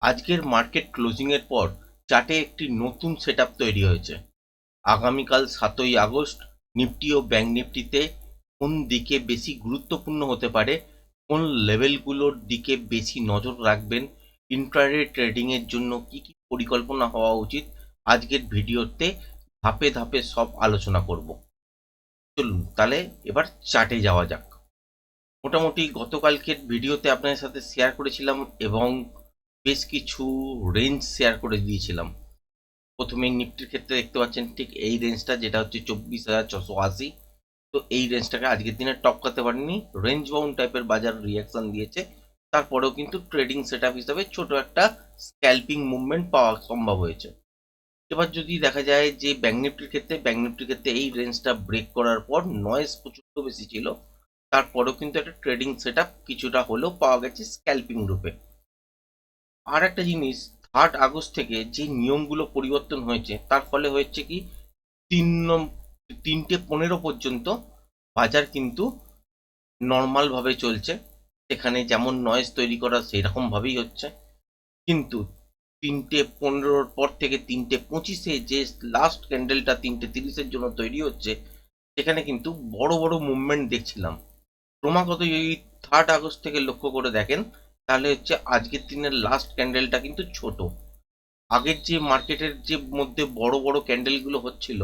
আজকের market closing এর পর চার্টে একটি নতুন সেটআপ তৈরি হয়েছে। আগামীকাল ৭ই আগস্ট নিফটি ও ব্যাংক নিফটিতে কোন দিকে বেশি গুরুত্বপূর্ণ হতে পারে, কোন লেভেলগুলোর দিকে বেশি নজর রাখবেন, ইন্ট্রাডে ট্রেডিং এর জন্য কি কি পরিকল্পনা হওয়া উচিত, আজকের ভিডিওতে ধাপে ধাপে সব আলোচনা করব। চলুন তাহলে এবার চার্টে যাওয়া যাক। মোটামুটি গতকালকের ভিডিওতে আপনাদের সাথে শেয়ার করেছিলাম এবং বেশ কিছু রেঞ্জ শেয়ার করে দিয়েছিলাম। প্রথমে নিফটির ক্ষেত্রে দেখতে পাচ্ছেন ঠিক এই রেঞ্জটা, যেটা হচ্ছে 24,680। তো এই রেঞ্জটাকে আজকের দিনে টপকাতে পারেনি, রেঞ্জ বাউন্ড টাইপের বাজার রিয়াকশন দিয়েছে। তারপরেও কিন্তু ট্রেডিং সেটআপ হিসাবে ছোট একটা স্ক্যাল্পিং মুভমেন্ট পাওয়া সম্ভব হয়েছে। এবার যদি দেখা যায় যে ব্যাংক নিফটির ক্ষেত্রে এই রেঞ্জটা ব্রেক করার পর নয়েজ প্রচন্ড বেশি ছিল, তারপরেও কিন্তু একটা ট্রেডিং সেটআপ কিছুটা হলেও পাওয়া গেছে স্ক্যাল্পিং রূপে। আর একটা জিনিস, 3 আগস্ট থেকে যে নিয়মগুলো পরিবর্তন হয়েছে তার ফলে হচ্ছে কি, 3:15 পর্যন্ত বাজার কিন্তু নর্মালভাবে চলছে। এখানে যেমন নয়েজ তৈরি করা সেরকম ভাবেই হচ্ছে, কিন্তু 3:15 পর থেকে 3:25 যে লাস্ট ক্যান্ডেলটা 3:30 জন্য তৈরি হচ্ছে, সেখানে কিন্তু বড় বড় মুভমেন্ট দেখছিলাম। ক্রমাগত এই 3 আগস্ট থেকে লক্ষ্য করে দেখেন, তাহলে হচ্ছে আজকের দিনের লাস্ট ক্যান্ডেলটা কিন্তু ছোট। আগের যে মার্কেটের যে মধ্যে বড় বড় ক্যান্ডেলগুলো হচ্ছিল,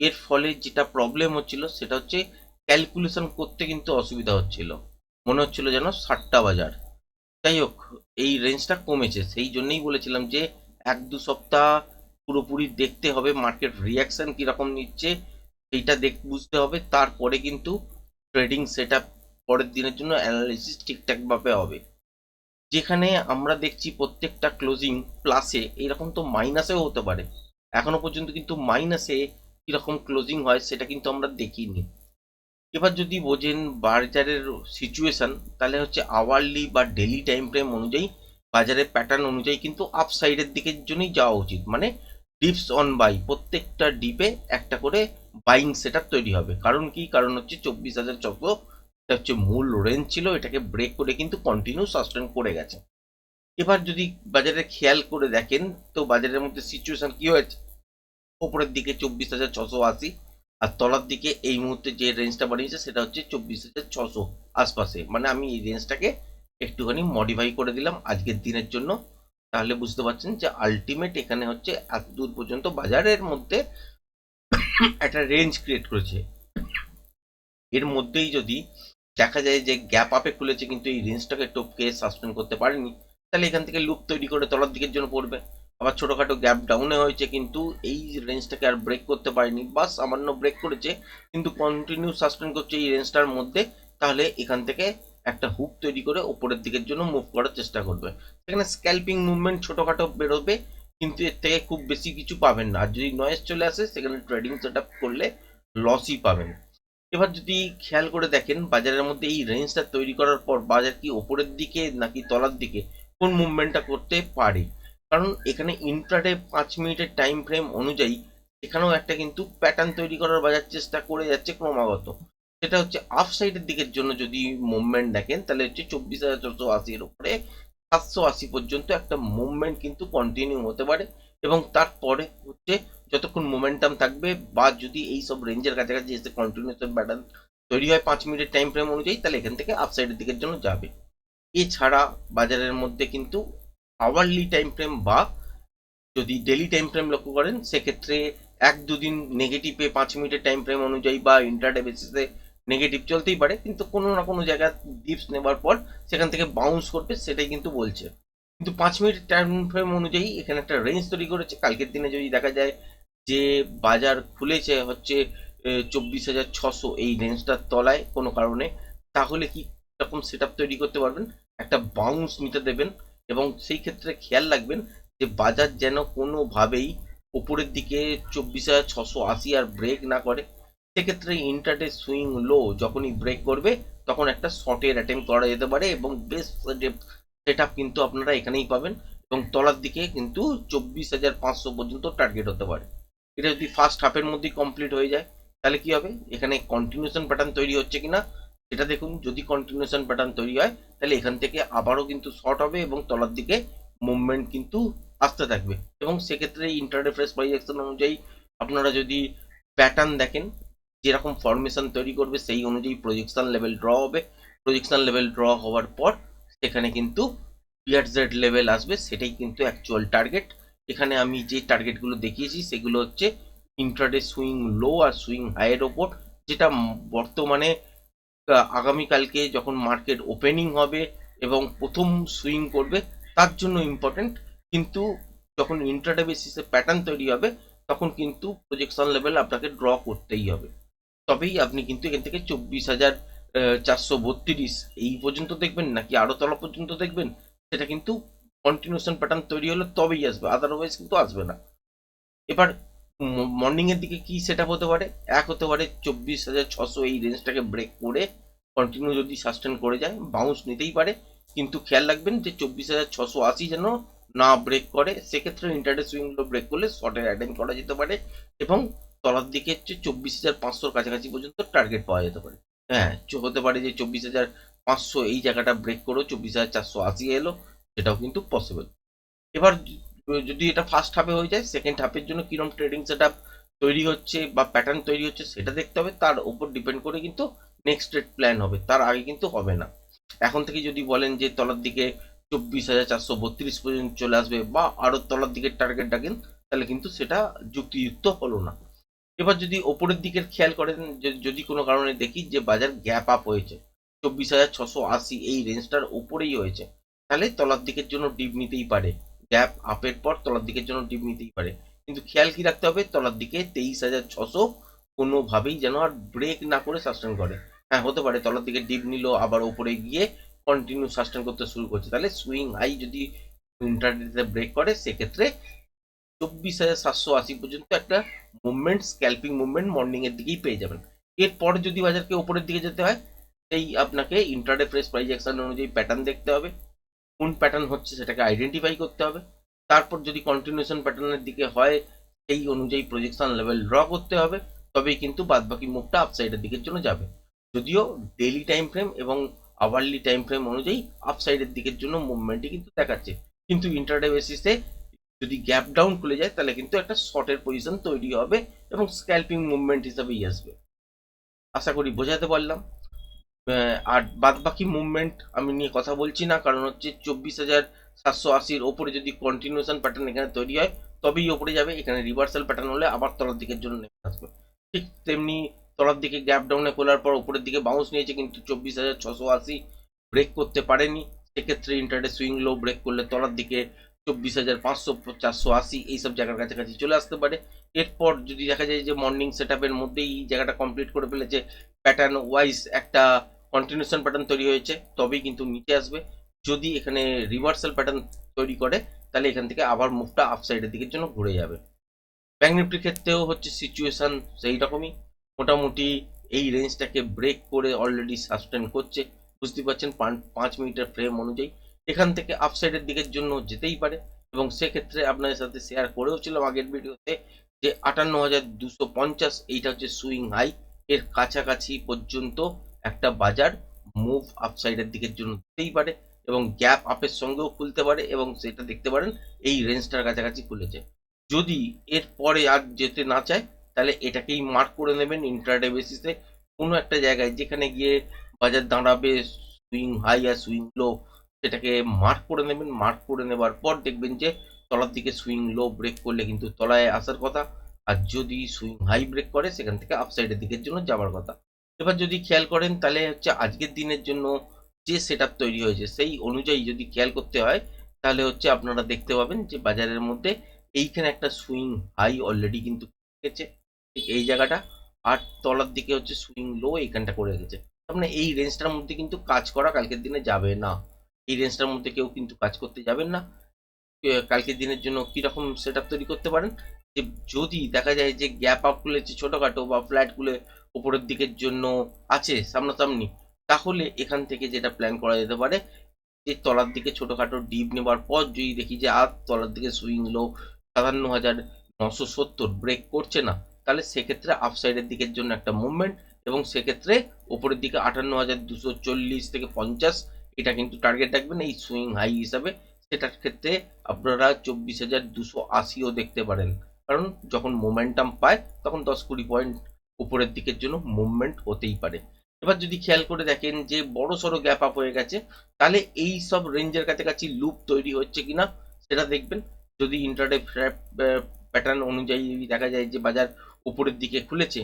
এর ফলে যেটা প্রবলেম হচ্ছিল সেটা হচ্ছে ক্যালকুলেশন করতে কিন্তু অসুবিধা হচ্ছিল, মনে হচ্ছিল যেন 60টা বাজার। যাই হোক, এই রেঞ্জটা কমেছে, সেই জন্যই বলেছিলাম যে 1-2 সপ্তাহ পুরোপুরি দেখতে হবে মার্কেট রিয়াকশন কিরকম নিচ্ছে, সেইটা বুঝতে হবে। তারপরে কিন্তু ট্রেডিং সেট আপ পরের দিনের জন্য অ্যানালিসিস ঠিকঠাকভাবে হবে। যেখানে আমরা দেখছি প্রত্যেকটা ক্লোজিং প্লাসে, এরকম তো মাইনাসেও হতে পারে। এখনো পর্যন্ত কিন্তু মাইনাসে কিরকম ক্লোজিং হয় সেটা কিন্তু আমরা দেখিনি। এবার যদি বোঝেন বাজারের সিচুয়েশন, তাহলে হচ্ছে আওয়ারলি বা ডেলি টাইম ফ্রেম অনুযায়ী বাজারের প্যাটার্ন অনুযায়ী কিন্তু আপসাইডের দিকের জন্যই যাওয়া উচিত। মানে ডিপস অন বাই, প্রত্যেকটা ডিপে একটা করে বাইং সেট তৈরি হবে। কারণ কি, কারণ হচ্ছে 24,600 এটা হচ্ছে মূল রেঞ্জ ছিল, এটাকে ব্রেক করে কিন্তু কন্টিনিউ সাস্টেন করে গেছে। এবার যদি বাজারে খেয়াল করে দেখেন, তো বাজারের মধ্যে সিচুয়েশন কি হয়েছে, ওপরের দিকে 24,680, আর তলার দিকে এই মুহূর্তে যে রেঞ্জটা বানিয়েছে সেটা হচ্ছে 24,600 আশপাশে। মানে আমি এই রেঞ্জটাকে একটুখানি মডিফাই করে দিলাম আজকের দিনের জন্য। তাহলে বুঝতে পারছেন যে আলটিমেট এখানে হচ্ছে এত দূর পর্যন্ত বাজারের মধ্যে একটা রেঞ্জ ক্রিয়েট করেছে। এর মধ্যেই যদি দেখা যায় যে গ্যাপ আপে খুলেছে কিন্তু এই রেঞ্জটাকে টপকে সাস্টেন করতে পারেনি, তাহলে এখান থেকে লুপ তৈরি করে তলার দিকের জন্য পড়বে। আবার ছোটখাটো গ্যাপ ডাউনে হয়েছে কিন্তু এই রেঞ্জটাকে আর ব্রেক করতে পারেনি, বা সামান্য ব্রেক করেছে কিন্তু কন্টিনিউ সাস্টেন করছে এই রেঞ্জটার মধ্যে। তাহলে এখান থেকে একটা হুক তৈরি করে ওপরের দিকের জন্য মুভ করার চেষ্টা করবে। সেখানে স্ক্যাল্পিং মুভমেন্ট ছোটখাটো বেরোবে, কিন্তু এর থেকে খুব বেশি কিছু পাবেন না। আর যদি নয়েজ চলে আসে সেখানে ট্রেডিং সেট আপ করলে লসই পাবেন। এবার যদি খেয়াল করে দেখেন বাজারের মধ্যে এই রেঞ্জটা তৈরি করার পর বাজার কি ওপরের দিকে নাকি তলার দিকে কোন মুভমেন্টটা করতে পারে, কারণ এখানে ইন্ট্রাডে 5 মিনিটের টাইম ফ্রেম অনুযায়ী এখানেও একটা কিন্তু প্যাটার্ন তৈরি করার বাজার চেষ্টা করে যাচ্ছে ক্রমাগত। সেটা হচ্ছে আপ সাইডের দিকের জন্য যদি মুভমেন্ট দেখেন, তাহলে হচ্ছে 24,480 এর উপরে 780 পর্যন্ত একটা মুভমেন্ট কিন্তু কন্টিনিউ হতে পারে। এবং তারপরে হচ্ছে যতক্ষণ মোমেন্টাম থাকবে, বা যদি এই সব রেঞ্জের কাছাকাছি এসে কন্টিনিউশন প্যাটার্ন তৈরি হয় 5 মিনিটের টাইম ফ্রেম অনুযায়ী, তাহলে এখান থেকে আপসাইডের দিকের জন্য যাবে। এছাড়া বাজারের মধ্যে কিন্তু আওয়ারলি টাইম ফ্রেম বা যদি ডেলি টাইম ফ্রেম লক্ষ্য করেন, সেক্ষেত্রে 1-2 দিন নেগেটিভে 5 মিনিটের টাইম ফ্রেম অনুযায়ী বা ইন্টারডে বেসিসে নেগেটিভ চলতেই পারে, কিন্তু কোনো না কোনো জায়গায় ডিপস নেবার পর সেখান থেকে বাউন্স করবে, সেটাই কিন্তু বলছে। কিন্তু 5 মিনিটের টাইম ফ্রেম অনুযায়ী এখানে একটা রেঞ্জ তৈরি করেছে। কালকের দিনে যদি দেখা যায় যে বাজার খুলেছে হচ্ছে 24,600 এই রেঞ্জটার তলায় কোনো কারণে, তাহলে কি রকম সেট তৈরি করতে পারবেন, একটা বাউন্স নিতে দেবেন। এবং সেই ক্ষেত্রে খেয়াল রাখবেন যে বাজার যেন কোনোভাবেই উপরের দিকে 24,680 আর ব্রেক না করে। সেক্ষেত্রে ইন্টারডে সুইং লো যখনই ব্রেক করবে তখন একটা শর্টের অ্যাটেম্প করা যেতে পারে, এবং বেশ সেট আপ কিন্তু আপনারা এখানেই পাবেন। এবং তলার দিকে কিন্তু 24,500 পর্যন্ত টার্গেট হতে পারে। এটা যদি ফার্স্ট হাফের মধ্যেই কমপ্লিট হয়ে যায়, তাহলে কি হবে, এখানে কন্টিনিউশন প্যাটার্ন তৈরি হচ্ছে কিনা সেটা দেখুন। যদি কন্টিনিউশন প্যাটার্ন তৈরি হয়, তাহলে এখান থেকে আবারও কিন্তু শর্ট হবে এবং তলার দিকে মুভমেন্ট কিন্তু আসতে থাকবে এবং সেক্ষেত্রে ইন্টারডে ফ্রেশ প্রাইজেকশন অনুযায়ী আপনারা যদি প্যাটার্ন দেখেন, যেরকম ফরমেশন তৈরি করবে সেই অনুযায়ী প্রজেকশন লেভেল ড্র হবে। প্রজেকশন লেভেল ড্র হওয়ার পর সেখানে কিন্তু পিআরজেড লেভেল আসবে, সেটাই কিন্তু অ্যাকচুয়াল টার্গেট। এখানে আমি যে টার্গেটগুলো দেখিয়েছি সেগুলো হচ্ছে ইন্ট্রাডে সুইং লো আর সুইং হাইয়ের ওপর, যেটা বর্তমানে আগামীকালকে যখন মার্কেট ওপেনিং হবে এবং প্রথম সুইং করবে তার জন্য ইম্পর্টেন্ট। কিন্তু যখন ইন্ট্রাডে বেসিসে প্যাটার্ন তৈরি হবে তখন কিন্তু প্রজেকশন লেভেল আপনাকে ড্র করতেই হবে, তবেই আপনি কিন্তু এখান থেকে 24,432 এই পর্যন্ত দেখবেন নাকি আরো তলা পর্যন্ত দেখবেন, সেটা কিন্তু কন্টিনিউশন প্যাটার্ন তৈরি হলে তবেই আসবে, আদারওয়াইজ কিন্তু আসবে না। এবার মর্নিং এর দিকে কি সেট হতে পারে, এক হতে পারে 24,600 এই রেঞ্জটাকে ব্রেক করে কন্টিনিউ যদি সাস্টেন করে যায় বাউন্স নিতেই পারে, কিন্তু খেয়াল রাখবেন যে 24,680 যেন না ব্রেক করে, সেক্ষেত্রে ইন্টারডে সুইং ব্রেক করলে শর্টের অ্যাটেম্প করা যেতে পারে এবং তলার দিকে হচ্ছে 24,500 কাছাকাছি পর্যন্ত টার্গেট পাওয়া যেতে পারে। হ্যাঁ, হতে পারে যে 24,500 এই জায়গাটা ব্রেক করেও 24,480 এলো, সেটাও কিন্তু পসিবল। এবার যদি এটা ফার্স্ট হাফে হয়ে যায়, সেকেন্ড হাফের জন্য কিরকম ট্রেডিং সেট তৈরি হচ্ছে বা প্যাটার্ন তৈরি হচ্ছে সেটা দেখতে হবে, তার উপর ডিপেন্ড করে কিন্তু নেক্সট ট্রেড প্ল্যান হবে, তার আগে কিন্তু হবে না। এখন থেকে যদি বলেন যে তলার দিকে 24,432 পর্যন্ত চলে আসবে বা আরো তলার দিকে টার্গেট ডাকেন, তাহলে কিন্তু সেটা যুক্তিযুক্ত হলো না। এবার যদি ওপরের দিকের খেয়াল করেন, যদি কোনো কারণে দেখি যে বাজার গ্যাপ আপ হয়েছে 24,680 এই রেঞ্জটার উপরেই হয়েছে, তাহলে তলার দিকের জন্য ডিপ নিতেই পারে, গ্যাপ আপের পর তলার দিকের জন্য ডিপ নিতেই পারে। কিন্তু খেয়াল কি রাখতে হবে, তলার দিকে 23,600 কোনোভাবেই যেন আর ব্রেক না করে সাস্টেন করে। হ্যাঁ, হতে পারে তলার দিকে ডিপ নিল আবার ওপরে গিয়ে কন্টিনিউ সাস্টেন করতে শুরু করছে, তাহলে সুইং হাই যদি ইন্টারডেতে ব্রেক করে সেক্ষেত্রে 24,780 পর্যন্ত একটা মুভমেন্ট, স্ক্যাল্পিং মুভমেন্ট মর্নিং এর দিকেই পেয়ে যাবেন। এরপর যদি বাজারকে উপরের দিকে যেতে হয়, সেই আপনাকে ইন্টারডে ফ্রেশ প্রাইস অ্যাকশন অনুযায়ী প্যাটার্ন দেখতে হবে, কোন প্যাটার্ন হচ্ছে সেটাকে আইডেন্টিফাই করতে হবে। তারপর যদি কন্টিনিউশন প্যাটার্নের দিকে হয় সেই অনুযায়ী প্রজেকশন লেভেল ড্র করতে হবে, তবেই কিন্তু বাদবাকি মুভটা আপসাইডের দিকের জন্য যাবে। যদিও ডেইলি টাইম ফ্রেম এবং আওয়ারলি টাইম ফ্রেম অনুযায়ী আপসাইডের দিকের জন্য মুভমেন্টই কিন্তু দেখাচ্ছে, কিন্তু ইন্টারডে বেসিসে যদি গ্যাপ ডাউন খুলে যায় তাহলে কিন্তু একটা শর্টের পজিশন তৈরি হবে এবং স্ক্যাল্পিং মুভমেন্ট হিসাবেই আসবে। আশা করি বোঝাতে পারলাম। আর বাদ বাকি মুভমেন্ট আমি নিয়ে কথা বলছি না, কারণ হচ্ছে 24,780 ওপরে যদি কন্টিনিউশন প্যাটার্ন এখানে তৈরি হয় তবেই ওপরে যাবে, এখানে রিভার্সাল প্যাটার্ন হলে আবার তলার দিকের জন্য নেমে আসবে। ঠিক তেমনি তলার দিকে গ্যাপ ডাউনে খোলার পর উপরের দিকে বাউন্স নিয়েছে কিন্তু 24,680 ব্রেক করতে পারেনি, সেক্ষেত্রে ইন্টারডে সুইং লো ব্রেক করলে তলার দিকে 24,500 480 এইসব জায়গার কাছাকাছি চলে আসতে পারে। এরপর যদি দেখা যায় যে মর্নিং সেট আপের মধ্যেই জায়গাটা কমপ্লিট করে ফেলেছে, প্যাটার্ন ওয়াইজ একটা কন্টিনিউশন প্যাটার্ন তৈরি হয়েছে, তবেই কিন্তু নিচে আসবে। যদি এখানে রিভার্সাল প্যাটার্ন তৈরি করে তাহলে এখান থেকে আবার মুভটা আপসাইডের দিকের জন্য ঘুরে যাবে। ব্যাঙ্ক নিফটির ক্ষেত্রেও হচ্ছে সিচুয়েশন সেই রকমই, মোটামুটি এই রেঞ্জটাকে ব্রেক করে অলরেডি সাস্টেন করছে, বুঝতে পারছেন 5 মিনিটের ফ্রেম অনুযায়ী এখান থেকে আপসাইডের দিকের জন্য যেতেই পারে। এবং সেক্ষেত্রে আপনাদের সাথে শেয়ার করেও ছিলাম আগের ভিডিওতে যে 58,250 এইটা হচ্ছে সুইং হাই, এর কাছাকাছি পর্যন্ত একটা বাজার মুভ আপসাইডের দিকের জন্য যেতেই পারে এবং গ্যাপ আপের সঙ্গেও খুলতে পারে এবং সেটা দেখতে পারেন এই রেঞ্জটার কাছাকাছি খুলেছে। যদি এর পরে আর যেতে না চায় তাহলে এটাকেই মার্ক করে নেবেন ইন্ট্রাডে বেসিসে কোনো একটা জায়গায় যেখানে গিয়ে বাজার দাঁড়াবে সুইং হাই আর সুইং লো, সেটাকে মার্ক করে নেবেন। মার্ক করে নেবার পর দেখবেন যে তলার দিকে সুইং লো ব্রেক করলে কিন্তু তলায় আসার কথা, আর যদি সুইং হাই ব্রেক করে সেখান থেকে আপসাইডের দিকের জন্য যাওয়ার কথা। এবার যদি খেয়াল করেন তাহলে হচ্ছে আজকের দিনের জন্য যে সেট তৈরি হয়েছে সেই অনুযায়ী যদি খেয়াল করতে হয় তাহলে হচ্ছে আপনারা দেখতে পাবেন যে বাজারের মধ্যে এইখানে একটা সুইং হাই অলরেডি কিন্তু গেছে ঠিক এই জায়গাটা, আর তলার দিকে হচ্ছে সুইং লো এইখানটা করে গেছে। তার মানে এই রেঞ্জটার মধ্যে কিন্তু কাজ করা কালকের দিনে যাবে না, এই রেঞ্জটার মধ্যে কেউ কিন্তু কাজ করতে যাবেন না। কালকের দিনের জন্য কিরকম সেট তৈরি করতে পারেন, যে যদি দেখা যায় যে গ্যাপ আপ খুলেছে ছোটখাটো বা ফ্ল্যাট খুলে উপরের দিকের জন্য আছে সামনাসামনি, তাহলে এখান থেকে যেটা প্ল্যান করা যেতে পারে যে তলার দিকে ছোটখাটো ডিপ নেবার পর যদি দেখি যে আর তলার দিকে সুইং লো 57,970 ব্রেক করছে না, তাহলে সেক্ষেত্রে আপসাইডের দিকের জন্য একটা মুভমেন্ট এবং সেক্ষেত্রে উপরের দিকে 58,240 থেকে 50 এটা কিন্তু টার্গেট রাখবেন এই সুইং হাই হিসাবে, সেটার ক্ষেত্রে আপনারা 24,280ও দেখতে পারেন, কারণ যখন মোমেন্টাম পায় তখন 10-20 পয়েন্ট উপরের দিকের জন্য মুভমেন্ট হতেই পারে। এবার যদি খেয়াল করে দেখেন যে বড় সড়ো গ্যাপ আপ হয়ে গেছে, তাহলে এই সব রেঞ্জের কাছাকাছি লুপ তৈরি হচ্ছে কিনা সেটা দেখবেন। যদি ইন্ট্রাডে প্যাটার্ন অনুযায়ী দেখা যায় যে বাজার উপরের দিকে খুলেছে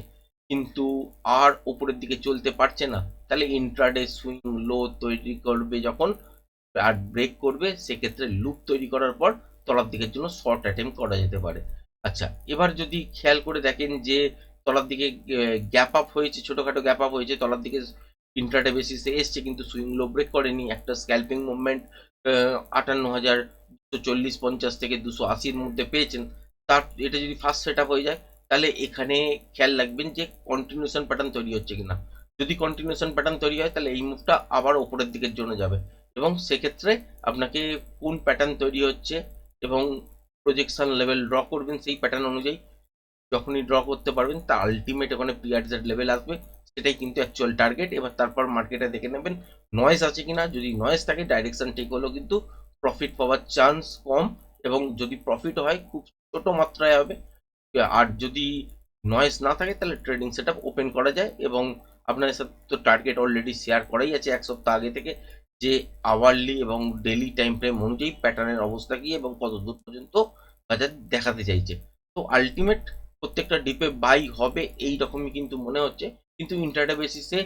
কিন্তু আর উপরের দিকে চলতে পারছে না, তাহলে ইন্ট্রাডে সুইং লো তৈরি করবে যখন আর ব্রেক করবে, সেক্ষেত্রে লুপ তৈরি করার পর তলার দিকের জন্য শর্ট অ্যাটেম্প করা যেতে পারে। আচ্ছা, এবার যদি খেয়াল করে দেখেন যে তলার দিকে গ্যাপ আপ হয়েছে, ছোটখাটো গ্যাপ আপ হয়েছে, তলার দিকে ইন্ট্রাডে বেসিসে এসছে কিন্তু সুইং লো ব্রেক করেনি, একটা স্ক্যালপিং মুভমেন্ট 58,240-50 থেকে 280-র মধ্যে পেয়েছেন, তার এটা যদি ফার্স্ট সেট আপ হয়ে যায়, তাহলে এখানে খেয়াল রাখবেন যে কন্টিনিউশন প্যাটার্ন তৈরি হচ্ছে কিনা। যদি কন্টিনিউশন প্যাটার্ন তৈরি হয় তাহলে এই মুভটা আবার ওপরের দিকের জন্য যাবে, এবং সেক্ষেত্রে আপনাকে কোন প্যাটার্ন তৈরি হচ্ছে এবং প্রজেকশন লেভেল ড্র করবেন সেই প্যাটার্ন অনুযায়ী। যখনই ড্র করতে পারবেন তা আলটিমেট ওখানে পিআরজেড লেভেল আসবে, সেটাই কিন্তু অ্যাকচুয়াল টার্গেট। এবার তারপর মার্কেটে দেখে নেবেন নয়েজ আছে কিনা, যদি নয়েজ থাকে ডাইরেকশন ঠিক হলেও কিন্তু প্রফিট পাওয়ার চান্স কম, এবং যদি প্রফিট হয় খুব ছোট মাত্রায় হবে। আর যদি নয়েজ না থাকে তাহলে ট্রেডিং সেট আপ ওপেন করা যায়, এবং আপনার সাথে তো টার্গেট অলরেডি শেয়ার করাই আছে এক সপ্তাহ আগে থেকে, যে আওয়ারলি এবং ডেইলি টাইম ফ্রেম অনুযায়ী প্যাটার্নের অবস্থা কি এবং কত দূর পর্যন্ত বাজার দেখাতে চাইছে। তো আলটিমেট প্রত্যেকটা ডিপে বাই হবে এই রকমই কিন্তু মনে হচ্ছে, কিন্তু ইন্টারডে বেসিসে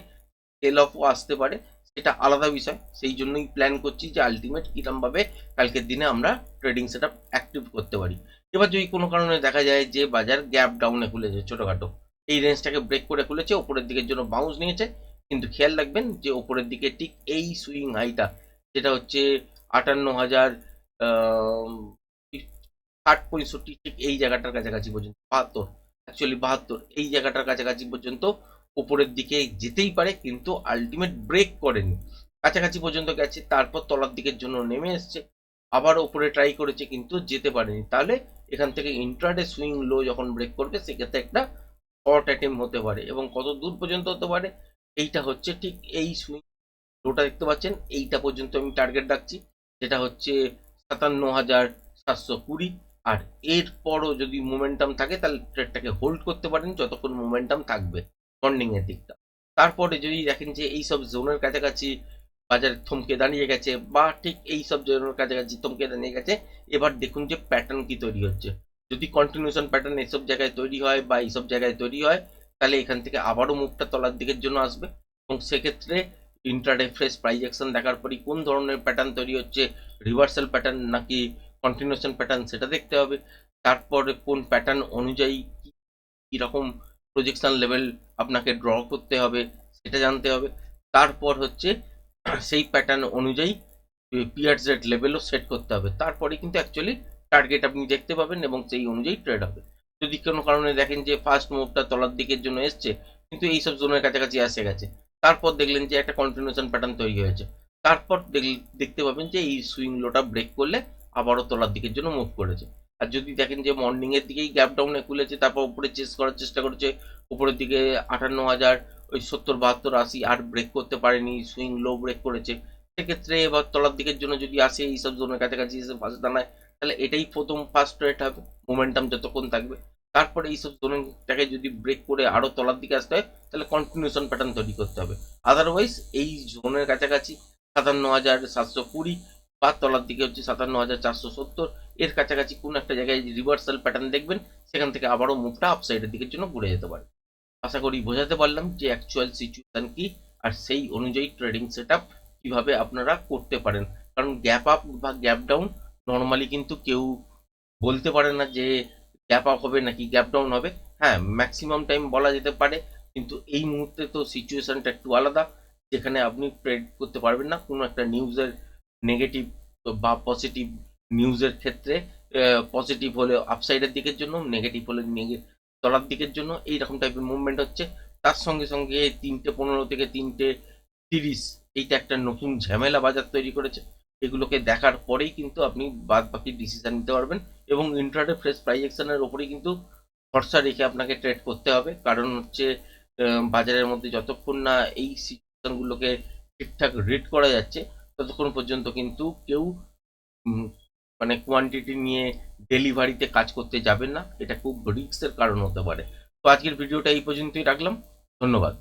সেল অফও আসতে পারে, সেটা আলাদা বিষয়। সেই জন্যই প্ল্যান করছি যে আলটিমেট কিরমভাবে কালকের দিনে আমরা ট্রেডিং সেট আপ অ্যাক্টিভ করতে পারি। এবার যদি কোনো কারণে দেখা যায় যে বাজার গ্যাপ ডাউনে খুলেছে ছোটোখাটো, এই রেঞ্জটাকে ব্রেক করে খুলেছে, ওপরের দিকের জন্য বাউন্স নিয়েছে, কিন্তু খেয়াল রাখবেন যে ওপরের দিকে ঠিক এই সুইং হাইটা, যেটা হচ্ছে 58,000 60-65, ঠিক এই জায়গাটার কাছাকাছি পর্যন্ত 72, অ্যাকচুয়ালি 72, এই জায়গাটার কাছাকাছি পর্যন্ত উপরের দিকে যেতেই পারে, কিন্তু আলটিমেট ব্রেক করেনি, কাছাকাছি পর্যন্ত গেছে, তারপর তলার দিকের জন্য নেমে এসছে, আবার উপরে ট্রাই করেছে কিন্তু যেতে পারেনি। তাহলে এখান থেকে ইন্ট্রাডে সুইং লো যখন ব্রেক করবে সেক্ষেত্রে একটা শর্ট অ্যাটেম্প হতে পারে, এবং কত দূর পর্যন্ত হতে পারে এইটা হচ্ছে ঠিক এই সুইং লোটা দেখতে পাচ্ছেন, এইটা পর্যন্ত আমি টার্গেট রাখছি, যেটা হচ্ছে 57,720। আর এরপরও যদি মোমেন্টাম থাকে তাহলে ট্রেডটাকে হোল্ড করতে পারেন যতক্ষণ মোমেন্টাম থাকবে মর্নিং এর দিকটা। তারপরে যদি দেখেন যে এই সব জোনের কাছাকাছি বাজার থমকে দাঁড়িয়ে গেছে, বা ঠিক এই সব জোনের কাছাকাছি থমকে দাঁড়িয়ে গেছে, এবার দেখুন যে প্যাটার্ন কি তৈরি হচ্ছে। যদি কন্টিনিউশন প্যাটার্ন এইসব জায়গায় তৈরি হয় বা এইসব জায়গায় তৈরি হয়, তাহলে এখান থেকে আবারও মুভটা তলার দিকের জন্য আসবে, এবং সেক্ষেত্রে ইন্ট্রাডে ফ্রেশ প্রাইস অ্যাকশন দেখার পরই কোন ধরনের প্যাটার্ন তৈরি হচ্ছে, রিভার্সাল প্যাটার্ন নাকি কন্টিনিউশন প্যাটার্ন সেটা দেখতে হবে। তারপরে কোন প্যাটার্ন অনুযায়ী কীরকম প্রজেকশন লেভেল আপনাকে ড্র করতে হবে সেটা জানতে হবে। তারপর হচ্ছে সেই প্যাটার্ন অনুযায়ী পিআরজেড লেভেলও সেট করতে হবে, তারপরে কিন্তু অ্যাকচুয়ালি টার্গেট আপনি দেখতে পাবেন এবং সেই অনুযায়ী ট্রেড হবে। যদি কোনো কারণে দেখেন যে ফার্স্ট মুভটা তলার দিকের জন্য এসছে কিন্তু এইসব জোনের কাছাকাছি এসে গেছে, তারপর দেখলেন যে একটা কন্টিনিউশন প্যাটার্ন তৈরি হয়েছে, তারপর দেখতে পাবেন যে এই সুইং লোটা ব্রেক করলে আবারও তলার দিকের জন্য মুভ করেছে। আর যদি দেখেন যে মর্নিং এর দিকেই গ্যাপ ডাউনে খুলেছে, তারপর উপরে চেস করার চেষ্টা করেছে, উপরের দিকে 58,000 ওই 70-72-80 আর ব্রেক করতে পারেনি, সুইং লো ব্রেক করেছে, সেক্ষেত্রে এবার তলার দিকের জন্য যদি আসে এইসব জোনের কাছাকাছি এসে ফার্স্ট দাঁড়ায়, তাহলে এটাই প্রথম ফার্স্ট রেট হবে, মোমেন্টাম যতক্ষণ থাকবে। তারপরে এইসব জোনটাকে যদি ব্রেক করে আরো তলার দিকে আসতে হয় তাহলে কন্টিনিউশন প্যাটার্ন তৈরি করতে হবে। আদারওয়াইজ এই জোনের কাছাকাছি 57,720 বা তলার দিকে হচ্ছে 57,470, এর কাছাকাছি কোন একটা জায়গায় রিভার্সাল প্যাটার্ন দেখবেন, সেখান থেকে আবারও মুভটা আপসাইডের দিকের জন্য ঘুরে যেতে পারে। আশা করি বোঝাতে পারলাম যে অ্যাকচুয়াল সিচুয়েশন কি, আর সেই অনুযায়ী ট্রেডিং সেট আপ কীভাবে আপনারা করতে পারেন। কারণ গ্যাপ আপ বা গ্যাপ ডাউন নর্মালি কিন্তু কেউ বলতে পারে না যে গ্যাপ আপ হবে নাকি গ্যাপ ডাউন হবে। হ্যাঁ, ম্যাক্সিমাম টাইম বলা যেতে পারে, কিন্তু এই মুহূর্তে তো সিচুয়েশনটা একটু আলাদা, যেখানে আপনি প্রেডিক্ট করতে পারবেন না কোনো একটা নিউজের নেগেটিভ বা পজিটিভ। নিউজের ক্ষেত্রে পজিটিভ হলে আপসাইডের দিকের জন্য, নেগেটিভ হলে তলার দিকের জন্য, এইরকম টাইপের মুভমেন্ট হচ্ছে। তার সঙ্গে সঙ্গে 3:15 থেকে 3:30 এইটা একটা নতুন ঝামেলা বাজার তৈরি করেছে, এগুলোকে দেখার পরেই কিন্তু আপনি বাদ বাকি ডিসিশন নিতে পারবেন, এবং ইন্ট্রাডে ফ্রেশ প্রাইস অ্যাকশনের ওপরেই কিন্তু ভরসা রেখে আপনাকে ট্রেড করতে হবে। কারণ হচ্ছে বাজারের মধ্যে যতক্ষণ না এই সিচুয়েশনগুলোকে ঠিকঠাক রিড করা যাচ্ছে ততক্ষণ পর্যন্ত কিন্তু কেউ মানে কোয়ান্টিটি নিয়ে ডেলিভারিতে কাজ করতে যাবেন না, এটা খুব রিস্কের কারণ হতে পারে। তো আজকের ভিডিওটা এই পর্যন্তই রাখলাম, ধন্যবাদ।